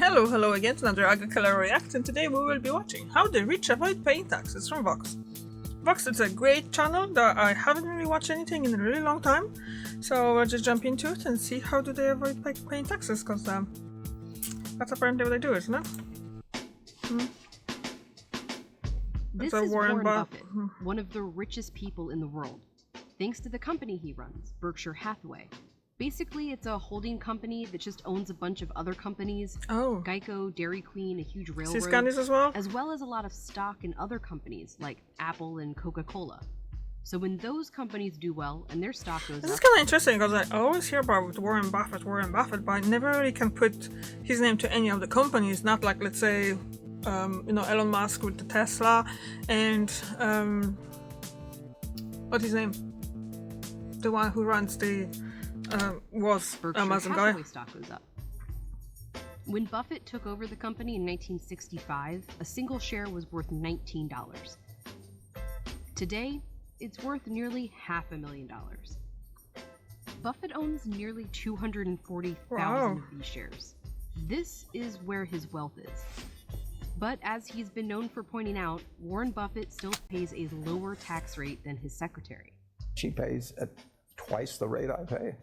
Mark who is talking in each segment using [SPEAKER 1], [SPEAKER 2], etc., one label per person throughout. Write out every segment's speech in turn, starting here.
[SPEAKER 1] Hello again to another Agricolor React, and today we will be watching How the Rich Avoid Paying Taxes from Vox. Vox is a great channel that I haven't really watched anything in a really long time, so I'll just jump into it and see how do they avoid paying taxes, because that's apparently what they do, isn't it?
[SPEAKER 2] This is Warren Buffett, one of the richest people in the world, thanks to the company he runs, Berkshire Hathaway. Basically, it's a holding company that just owns a bunch of other companies, Geico, Dairy Queen, a huge railroad, as well as a lot of stock in other companies like Apple and Coca-Cola. So when those companies do well and their stock goes up...
[SPEAKER 1] This is kind of interesting because I always hear about Warren Buffett, but I never really can put his name to any of the companies, not like, let's say, Elon Musk with the Tesla and, what's his name? The one who runs the... was
[SPEAKER 2] Berkshire
[SPEAKER 1] Amazon
[SPEAKER 2] Hathaway
[SPEAKER 1] guy.
[SPEAKER 2] stock goes up. When Buffett took over the company in 1965, a single share was worth $19. Today, it's worth nearly $500,000. Buffett owns nearly 240,000 of these shares. This is where his wealth is. But as he's been known for pointing out, Warren Buffett still pays a lower tax rate than his secretary.
[SPEAKER 3] She pays at twice the rate I pay.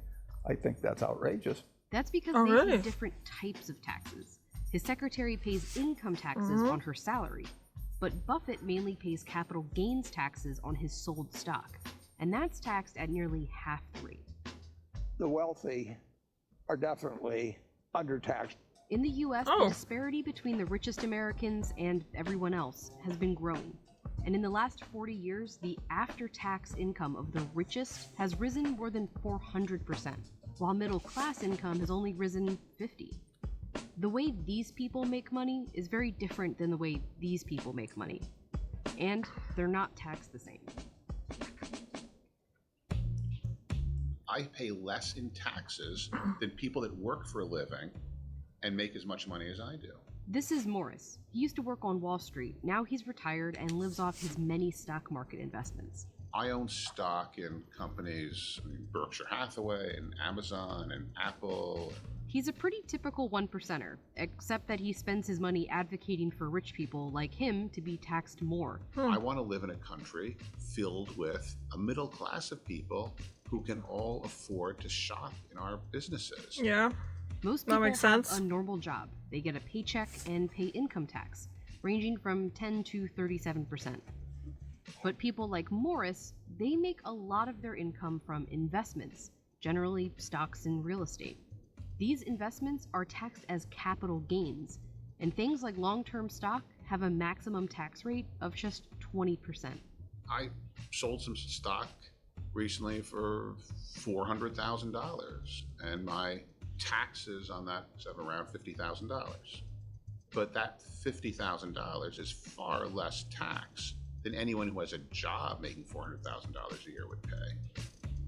[SPEAKER 3] I think that's outrageous.
[SPEAKER 2] That's because they pay different types of taxes. His secretary pays income taxes on her salary, but Buffett mainly pays capital gains taxes on his sold stock, and that's taxed at nearly half the rate.
[SPEAKER 3] The wealthy are definitely undertaxed.
[SPEAKER 2] In the US, the disparity between the richest Americans and everyone else has been growing. And in the last 40 years, the after-tax income of the richest has risen more than 400%, while middle-class income has only risen 50%. The way these people make money is very different than the way these people make money. And they're not taxed the same.
[SPEAKER 4] I pay less in taxes than people that work for a living and make as much money as I do.
[SPEAKER 2] This is Morris. He used to work on Wall Street. Now he's retired and lives off his many stock market investments.
[SPEAKER 4] I own stock in companies, Berkshire Hathaway and Amazon and Apple.
[SPEAKER 2] He's a pretty typical one-percenter, except that he spends his money advocating for rich people like him to be taxed more.
[SPEAKER 4] I want to live in a country filled with a middle class of people who can all afford to shop in our businesses.
[SPEAKER 1] Yeah.
[SPEAKER 2] Most people have a normal job. They get a paycheck and pay income tax, ranging from 10 to 37%. But people like Morris, they make a lot of their income from investments, generally stocks and real estate. These investments are taxed as capital gains, and things like long-term stock have a maximum tax rate of just 20%.
[SPEAKER 4] I sold some stock recently for $400,000, and my taxes on that is of around $50,000. But that $50,000 is far less tax than anyone who has a job making $400,000 a year would pay.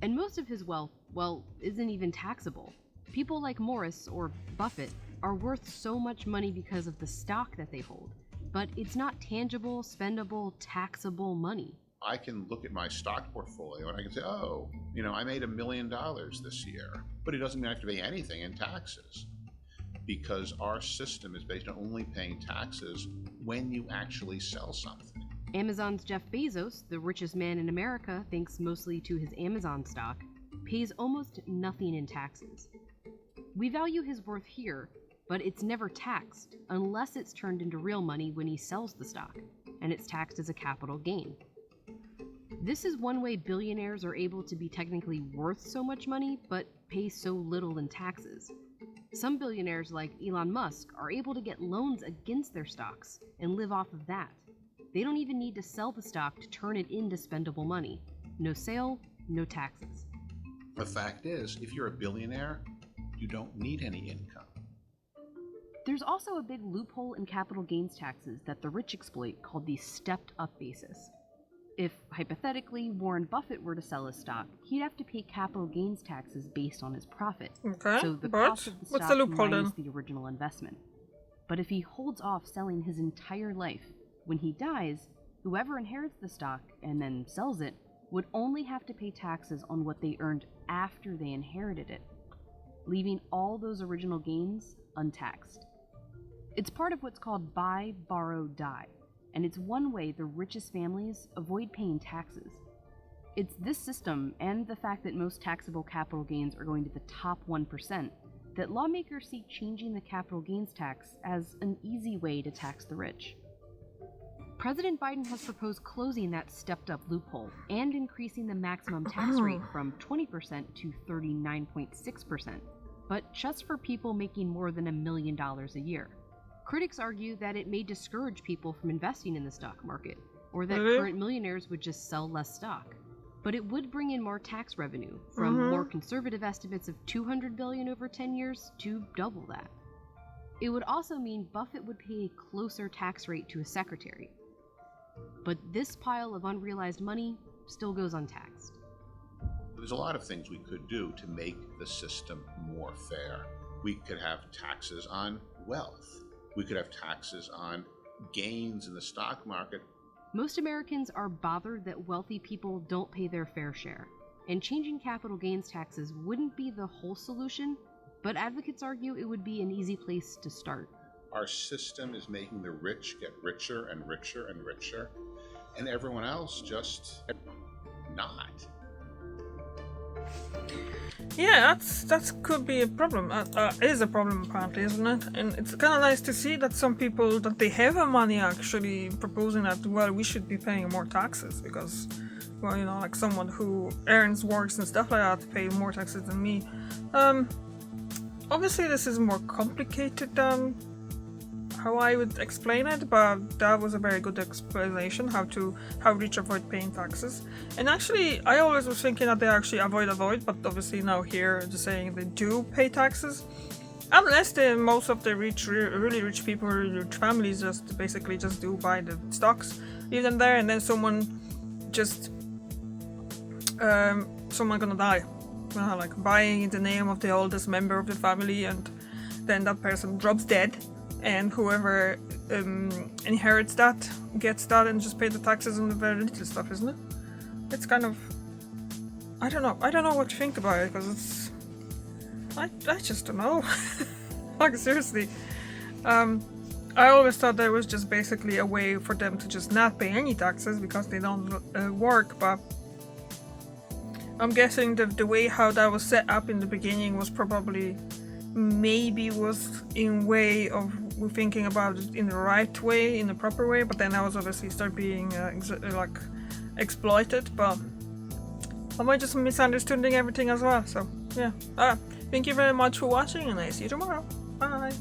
[SPEAKER 2] And most of his wealth, well, isn't even taxable. People like Morris or Buffett are worth so much money because of the stock that they hold, but it's not tangible, spendable, taxable money.
[SPEAKER 4] I can look at my stock portfolio and I can say, I made $1 million this year, but it doesn't mean I have to pay anything in taxes, because our system is based on only paying taxes when you actually sell something.
[SPEAKER 2] Amazon's Jeff Bezos, the richest man in America thanks mostly to his Amazon stock, pays almost nothing in taxes. We value his worth here, but it's never taxed unless it's turned into real money when he sells the stock, and it's taxed as a capital gain. This is one way billionaires are able to be technically worth so much money, but pay so little in taxes. Some billionaires like Elon Musk are able to get loans against their stocks and live off of that. They don't even need to sell the stock to turn it into spendable money. No sale, no taxes.
[SPEAKER 4] The fact is, if you're a billionaire, you don't need any income.
[SPEAKER 2] There's also a big loophole in capital gains taxes that the rich exploit called the stepped-up basis. If, hypothetically, Warren Buffett were to sell his stock, he'd have to pay capital gains taxes based on his profit. So the cost of the stock minus the original investment. But if he holds off selling his entire life, when he dies, whoever inherits the stock and then sells it would only have to pay taxes on what they earned after they inherited it, leaving all those original gains untaxed. It's part of what's called buy, borrow, die, and it's one way the richest families avoid paying taxes. It's this system and the fact that most taxable capital gains are going to the top 1% that lawmakers see changing the capital gains tax as an easy way to tax the rich. President Biden has proposed closing that stepped-up loophole and increasing the maximum tax rate from 20% to 39.6%, but just for people making more than $1 million a year. Critics argue that it may discourage people from investing in the stock market, or that current millionaires would just sell less stock. But it would bring in more tax revenue, from more conservative estimates of $200 billion over 10 years to double that. It would also mean Buffett would pay a closer tax rate to his secretary. But this pile of unrealized money still goes untaxed.
[SPEAKER 4] There's a lot of things we could do to make the system more fair. We could have taxes on wealth. We could have taxes on gains in the stock market.
[SPEAKER 2] Most Americans are bothered that wealthy people don't pay their fair share, and changing capital gains taxes wouldn't be the whole solution, but advocates argue it would be an easy place to start.
[SPEAKER 4] Our system is making the rich get richer and richer and richer, and everyone else just not.
[SPEAKER 1] Yeah, that could be a problem. Is a problem apparently, isn't it? And it's kind of nice to see that some people that they have money actually proposing that, well, we should be paying more taxes because, well, you know, like someone who earns, works and stuff like that pay more taxes than me. Obviously this is more complicated than how I would explain it, but that was a very good explanation how rich avoid paying taxes. And actually, I always was thinking that they actually avoid, but obviously now here they're saying they do pay taxes, unless most of the really rich people, really rich families just basically just do buy the stocks, leave them there, and then someone gonna die, like buying in the name of the oldest member of the family, and then that person drops dead. And whoever inherits that gets that and just pay the taxes on the very little stuff, isn't it? It's kind of, I don't know what to think about it, because it's, I just don't know. Like seriously, I always thought there was just basically a way for them to just not pay any taxes because they don't work, but I'm guessing the way how that was set up in the beginning was probably was in way of thinking about it in the right way, in the proper way, but then I was obviously start being exploited, but I might just misunderstanding everything as well. So yeah, thank you very much for watching, and I see you tomorrow. Bye.